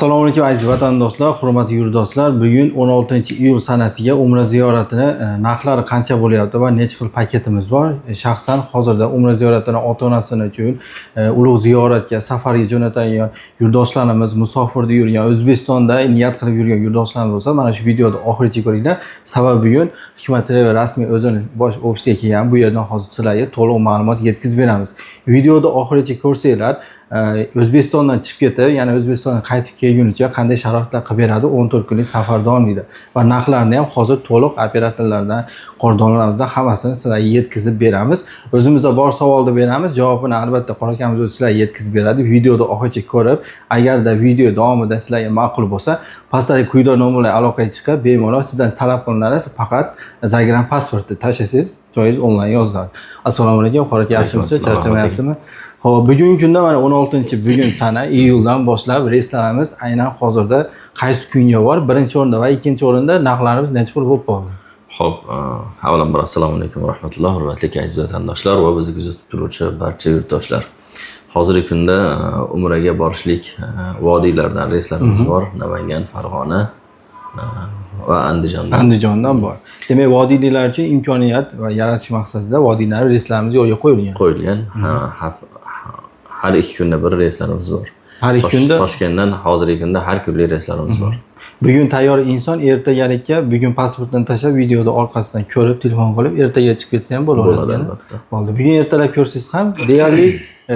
Assalomu alaykum aziz vatandoshlar, hurmatli yurtdoshlar. Bugun 16-iyul sanasiga Umra ziyoratini narxlari qancha bo'lyapti va necha xil paketimiz bor. Shaxsan hozirda Umra ziyoratini ota-onasini uchun ulug' ziyoratga, safarga jo'natadigan yurtdoshlarimiz, musofirda yurgan, O'zbekistonda niyat qilib yurgan yurtdoshlarimiz bo'lsa, mana shu videoni oxirigacha ko'ringlar. Sababi bugun Hikmat TV rasmiy o'zining bosh ofisiga kelgan. Bu yerdan hozir sizlarga to'liq ma'lumot yetkazib beramiz. Videoni oxirigacha ko'rsanglar, O'zbekistondan chiqib ketib, yana O'zbekistonga qaytib kelgunicha qanday sharoitlar qilib beradi, 14 kunlik safar davomida. Va narxlarni ham hozir to'liq operatorlardan, qordonlarimizdan hammasini sizlarga yetkazib beramiz. O'zimizda bor savolni beramiz, javobini albatta qora akamiz o'zi sizlarga yetkazib beradi. Videoni oxirigacha ko'rib, agarda video davomida sizlarga ma'qul bo'lsa, pastdagi quyidagi nomerlarga aloqaga chiqib, bemalol sizdan talab qilinadi, faqat Zagram pasportni tashlasangiz, joyingiz onlayn yoziladi. Assalomu alaykum, qora aka, yaxshimisiz? Charchamayapsizmi? Hop, bugungi kunda mana 16-bugun sana iyuldan boshlab reyslarimiz aynan hozirda qaysi kunga bor? Birinchi o'rinda va ikkinchi o'rinda narxlarimiz necha pul bo'lib qoldi? Xo'p, avvalambor assalomu alaykum va rahmatulloh, hurmatli aziz vatandoshlar va bizni kuzatib turuvchi barcha yurtdoshlar. Hozirgi kunda Umraga borishlik vodiylardan reyslarimiz bor. Namangan, Farg'ona va Andijondan bor. Demak, vodiylar uchun imkoniyat va yaratish maqsadida vodiylar reyslarimiz yo'lga qo'yilgan. Har 2 kunda bir reyslarimiz bor. Har 2 kunda Toshkentdan hozirgi kunda har kunlik reyslarimiz bor. Bugun tayyor inson ertagalikka bugun pasportini tashlab videoda orqasidan ko'rib, telefon qilib ertaga chiqib ketsa ham bo'laveradi. Bo'ldi. Bugun ertalab ko'rsangiz ham deyarli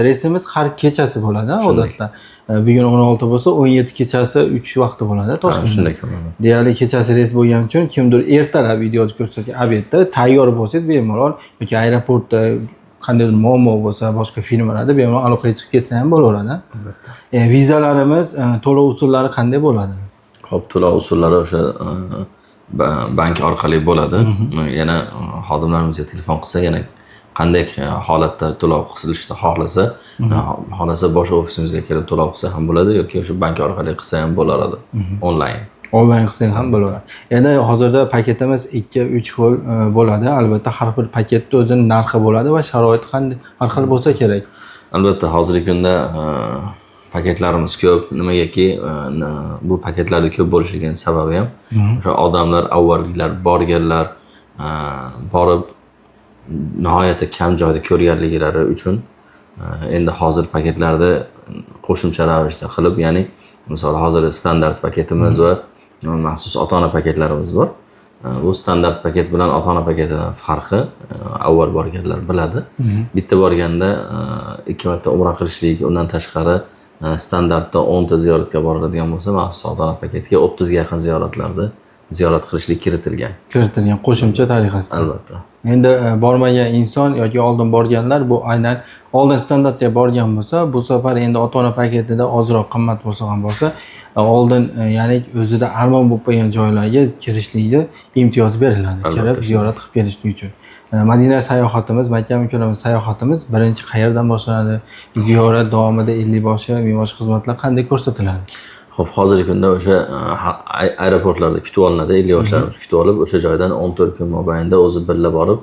reysimiz har kechasi bo'ladi odatda. Bugun 16 bo'lsa, 17 kechasi 3 vaqti bo'ladi Toshkentda. Deyarli kechasi reys bo'lgani uchun kimdir ertalab videoni ko'rsatgan obedda tayyor bo'lsangiz bemalol yoki aeroportda qandaydir muammo bo'lsa, boshqa firmalarda bemalol aloqaga chiqib ketsa ham bo'laveradi. Albatta. Vizalarimiz to'lov usullari qanday bo'ladi? Xo'p, to'lov usullari o'sha bank orqali bo'ladi. Yana xodimlarimizga telefon qilsa, yana qanday holatda to'lov qilishni xohlasa bosh ofisimizga kelib to'lov qilsa ham bo'ladi yoki o'sha bank orqali qilsa ham bo'laradi. Onlayn qilsang ham bo'laveradi. Endi hozirda paketimiz 2-3 xil bo'ladi. Albatta har bir paketning o'zining narxi bo'ladi va sharoiti qanday har xil bo'lsa kerak. Albatta hozirgi kunda paketlarimiz ko'p. Nimagaki bu paketlarda ko'p bo'lishining sababi ham o'sha odamlar, avvalgilar borganlar borib nihoyatda kam joyda ko'rganliklari uchun endi hozir paketlarda qo'shimcha ravishda qilib, ya'ni misol hozir standart paketimiz va maxsus ota-ona paketlarimiz bor. Bu standart paket bilan ota-ona paketining farqi avval borganlar biladi. Bitta borganda 2 marta umra qilishlik, undan tashqari standartda 10 ta ziyoratga boriladigan bo'lsa, maxsus ota-ona paketiga 30 ga yaqin ziyorat qilishlik kiritilgan qo'shimcha tariqasida. Albatta. Endi bormagan inson yoki oldin borganlar bu aynan oldin standartga borgan bo'lsa, bu safar endi ota-ona paketida ozroq qimmat bo'lsa ham bo'lsa, oldin ya'ni o'zida armon bo'lib qolgan joylarga kirishlikga imtiyoz beriladi. Kirib ziyorat qilib kelishlik uchun. Madina sayohatimiz, Makka mukarrama sayohatimiz birinchi qayerdan boshlanadi? Ziyorat davomida 50 boshi, mimosh xizmatlar qanday ko'rsatiladi? Xo'p, hozirgi kunda o'sha aeroportlarda kutib olinadi, 50 yoshlarimiz kutib olib, o'sha joydan 14 kun mobaynida o'zi birga borib,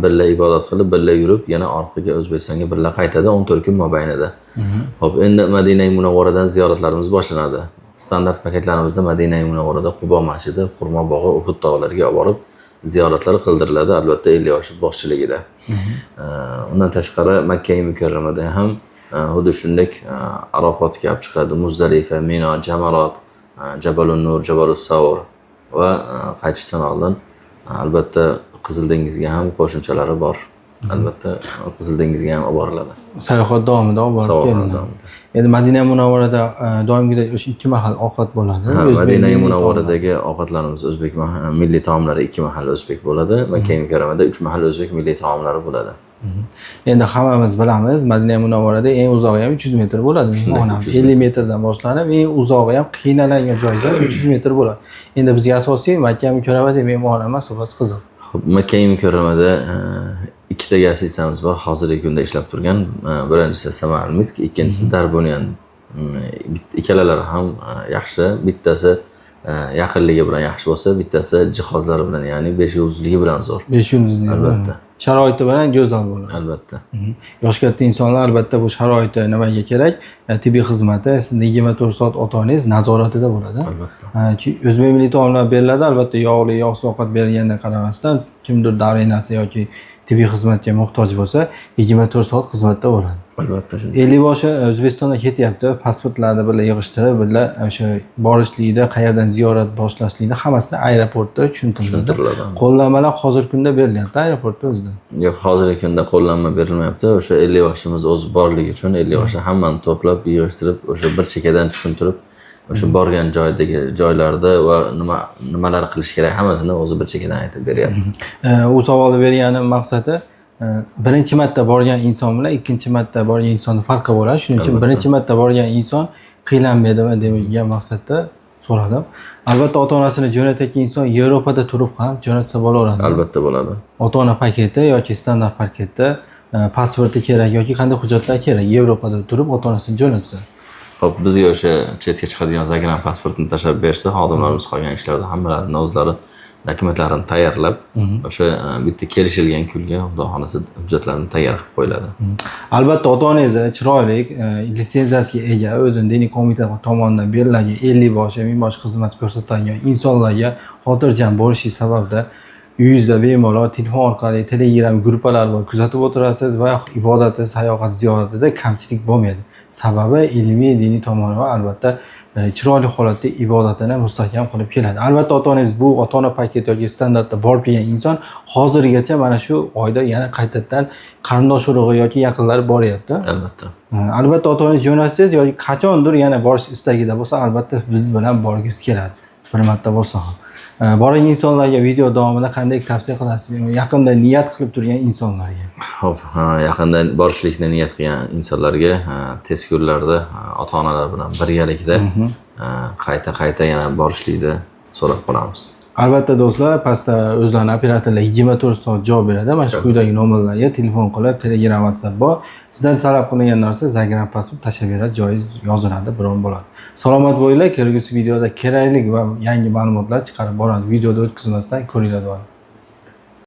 birga ibodat qilib, birga yurib, yana orqaga O'zbekistonga birga qaytadi 14 kun mobaynida. Xo'p, endi Madina Munavvaradan ziyoratlarimiz boshlanadi. Standart paketlarimizda Madina Munavvarada Qubo masjidi, Xurmo bog'i, Uhud tog'lariga olib borib ziyoratlar qildiriladi, albatta 50 yosh boshchiligida. Undan tashqari Makka mukarramada ham xuddi shunday Arafotga olib chiqadi, Muzdalifa, Mino, Jamarot, Jabalun Nur, Jabalus Savr va qaytishdan oldin albatta Qizil dengizga ham qo'shimchalari bor. Albatta Qizil dengizga ham olib boriladi. Sayohat davomida olib borib kelinadi. Endi Madina Munavvarada doimgidek o'sha 2 mahal ovqat bo'ladi. Madina Munavvaradagi ovqatlarimiz o'zbek milliy taomlari 2 mahal o'zbek bo'ladi. Makka mukarramada 3 mahal o'zbek milliy taomlari bo'ladi. Endi hammamiz bilamiz, Madina Munavvarada eng uzog'i ham 300 metr bo'ladi. 50 metrdan boshlanib, eng uzog'i ham qiynalgan joyda 300 metr bo'ladi. Endi bizga asosiy Makka mukarramada mehmonxona masofasi qiziq. Makka mukarramada 2 ta garsistamiz bor, hozirgi kunda ishlab turgan. Birinchisi Samar Misk, ikkinchisi Darbunian. Ikkalalari ham yaxshi. Bittasi yaqinligi bilan yaxshi bo'lsa, bittasi jihozlari bilan, ya'ni 5 yulduzligi bilan zo'r. 5 yulduzligi albatta. sharoiti bilan go'zal bo'ladi. Albatta. Yosh katta insonlar albatta bu sharoiti nimaga kerak? Tibbiy xizmati sizni 24 soat ota-onangiz nazoratida bo'ladi. Albatta. O'zbek milliy taomlar beriladi, albatta yog'li, yog'siz ovqat berilganiga qaramasdan kimdir darinasi yoki tibbiy xizmatga muhtoj bo'lsa 24 soat xizmatda bo'ladi. Albatta shunday. 50 boshi O'zbekistonda ketyapti, pasportlarni birga yig'ishtirib, birga o'sha borishlikda, qayerdan ziyorat boshlashlikda hammasini aeroportda tushuntiriladi. Qo'llanmalar hozirgi kunda berilyapti aeroportda o'zida. Yo'q, hozirgi kunda qo'llanma berilmayapti. O'sha 50 yoshimiz o'zi borligi uchun 50 yoshni hammani to'plab, yig'ishtirib, o'sha bir chekkadan tushuntirib, o'sha borgan joydagi joylarda va nimalar qilish kerak hammasini o'zi bir chekkadan aytib beryapti. U savolni berganim maqsadi birinchi marta borgan inson bilan ikkinchi marta borgan insonning farqi bo'ladi. Shuning uchun birinchi marta borgan inson qiynalmaydimi degan maqsadda so'radim. Albatta ota-onasini jo'natayotgan inson Yevropada turib ham jo'natsa bo'laveradi. Albatta bo'ladi. Ota-ona paketi yoki standart paketda pasporti kerak yoki qanday hujjatlar kerak Yevropada turib ota-onasini jo'natsa. Xo'p, bizga o'sha chetga chiqadigan zagran pasportini tashlab bersa, xodimlarimiz qolgan ishlarda hammalarini o'zlari dokumentlarini tayyorlab, o'sha bitta kelishilgan kunga xudo xolasa hujjatlarni tayyor qilib qo'yiladi. Albatta ota-onangiz chiroyli, litsenziyasiga ega, o'zini diniy qo'mita tomonidan berilgan 50 bosh, 1000 bosh xizmat ko'rsatadigan insonlarga xotirjam bo'lishi sababida uyingizda bemalol telefon orqali Telegram gruppalar bor, kuzatib o'tirasiz va ibodati, sayohat, ziyoratida kamchilik bo'lmaydi. Sababi ilmiy, diniy tomoni va albatta chiroyli holatda ibodatini mustahkam qilib keladi. Albatta ota-onangiz bu ota-ona paketi yoki standartda borib kelgan inson hozirgacha mana shu oyda yana qaytadan qarindosh urug'i yoki yaqinlari boryapti. Albatta. Albatta ota-onangiz jo'natsangiz yoki qachondir yana borish istagida bo'lsa, albatta biz bilan borgingiz keladi. Bir marta bo'lsa ham. Borgan insonlarga video davomida qanday tavsiya qilasiz? Yaqinda niyat qilib turgan insonlarga. Xo'p, yaqinda borishlikni niyat qilgan insonlarga tez kunlarda ota-onalar bilan birgalikda qayta yana borishlikni so'rab qolamiz. Albatta do'stlar, pastda o'zlarining operatorlar 24 soat javob beradi. Mana shu quyidagi nomerlarga telefon qilib, Telegram, WhatsApp bor. Sizdan talab qilingan narsa zagran pasport tashlab beradi, joyingiz yoziladi, bron bo'ladi. Salomat bo'linglar, kelgusi videoda kerakli va yangi ma'lumotlar chiqarib boradi. Videoda o'tkazmasdan ko'ringlar doim.